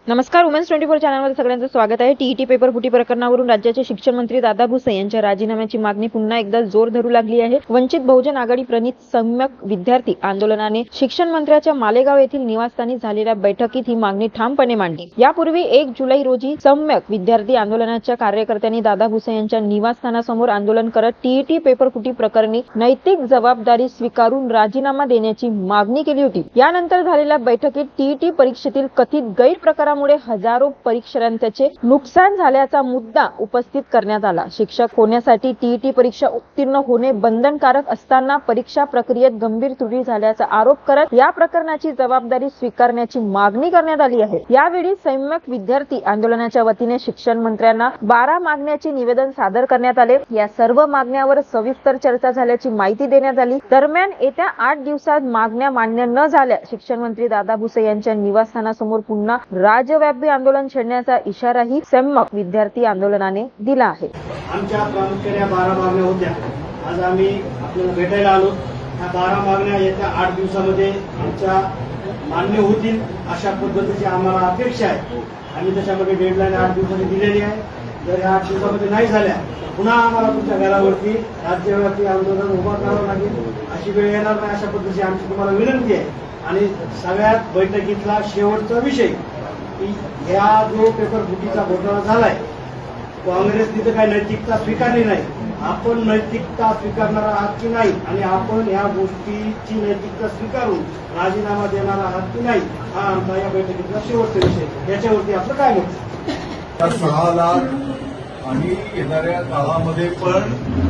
नमस्कार. वुमेन्स 24 चॅनलमध्ये सगळ्यांचं स्वागत आहे. टीईटी पेपर फुटी प्रकरणावरून राज्याचे शिक्षण मंत्री दादा भुसे यांच्या राजीनाम्याची मागणी पुन्हा एकदा जोर धरू लागली आहे. वंचित बहुजन आघाडी प्रणित सम्यक विद्यार्थी आंदोलनाने शिक्षण मंत्र्याच्या मालेगाव येथील निवासस्थानी झालेल्या बैठकीत ही मागणी ठामपणे मांडली. यापूर्वी 1 जुलै रोजी सम्यक विद्यार्थी आंदोलनाच्या कार्यकर्त्यांनी दादा भुसे यांच्या निवासस्थानासमोर आंदोलन करत टीईटी पेपर फुटी प्रकरणी नैतिक जबाबदारी स्वीकारून राजीनामा देण्याची मागणी केली होती. यानंतर झालेल्या बैठकीत टीईटी परीक्षेतील कथित गैरप्रकार मुळे हजारो परीक्षार्थ्यांचे नुकसान झाल्याचा मुद्दा उपस्थित करण्यात आला. शिक्षक होण्यासाठी टीईटी परीक्षा उत्तीर्ण होणे बंधनकारक असताना परीक्षा प्रक्रियेत गंभीर त्रुटी झाल्याचा आरोप करत या प्रकरणाची जबाबदारी स्वीकारण्याची मागणी करण्यात आली आहे. यावेळी सम्यक विद्यार्थी आंदोलनाच्या वतीने शिक्षण मंत्र्यांना 12 मागण्याचे निवेदन सादर करण्यात आले. या सर्व मागण्यावर सविस्तर चर्चा झाल्याची माहिती देण्यात आली. दरम्यान येत्या 8 दिवसात मागण्या मान्य न झाल्या शिक्षण मंत्री दादा भुसे यांच्या निवासस्थानासमोर पुन्हा राज्यव्यापी आंदोलन छेडण्याचा इशाराही सम्यक विद्यार्थी आंदोलनाने दिला आहे. आमच्या प्रामुख्याने 12 मागण्या होत्या. आज आम्ही आपल्याला भेटायला आलो. ह्या 12 मागण्या येत्या 8 दिवसामध्ये आमच्या मान्य होतील अशा पद्धतीची आम्हाला अपेक्षा आहे. आम्ही त्याच्यामध्ये डेडलाईन 8 दिवसांनी दिलेली आहे. जर ह्या 8 दिवसामध्ये नाही झाल्या पुन्हा आम्हाला तुमच्या घरावरती राज्यव्यापी आंदोलन उभं करावं लागेल. अशी वेळ येणार नाही अशा पद्धतीची आमची तुम्हाला विनंती आहे. आणि सगळ्यात बैठकीतला शेवटचा विषय की ह्या जो पेपर फुटीचा घोटाळा झालाय काँग्रेसने तर काही नैतिकता स्वीकारली नाही. आपण नैतिकता स्वीकारणार आहात की नाही आणि आपण ह्या गोष्टीची नैतिकता स्वीकारून राजीनामा देणार आहात की नाही हा आमचा या बैठकीतला शेवटचा विषय. याच्यावरती आपलं काय मत? 6 लाख आणि येणाऱ्या काळामध्ये पण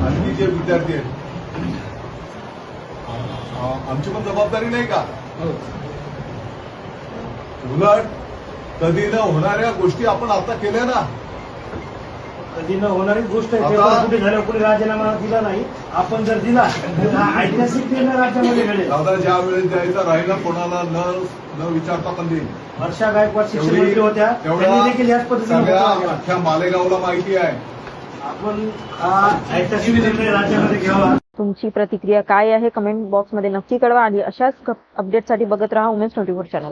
आणखी जे विद्यार्थी आहेत आमची पण जबाबदारी नाही का? उलट कधी न होणाऱ्या गोष्टी आपण आता केल्या ना. कधी न होणारी गोष्ट आहे. पेपर फुटी झाल्यावर कोणी राजीनामा दिला नाही. आपण जर दिला तर हा ऐतिहासिक निर्णय राज्यामध्ये घडेल. दादा ज्या वेळेस द्यायचा राहिला कोणाला न विचारता पण देईल. वर्षा गायकवाड शिक्षण मंत्री होत्या. त्यांनी देखील याच पद्धतीने सगळ्या अख्ख्या मालेगावला माहिती आहे. आपण हा ऐतिहासिक निर्णय राज्यामध्ये घ्यावा. तुमची प्रतिक्रिया काय आहे कमेंट बॉक्समध्ये नक्की कळवा आणि अशाच अपडेटसाठी बघत राहा वुमेन्स 24 चॅनल.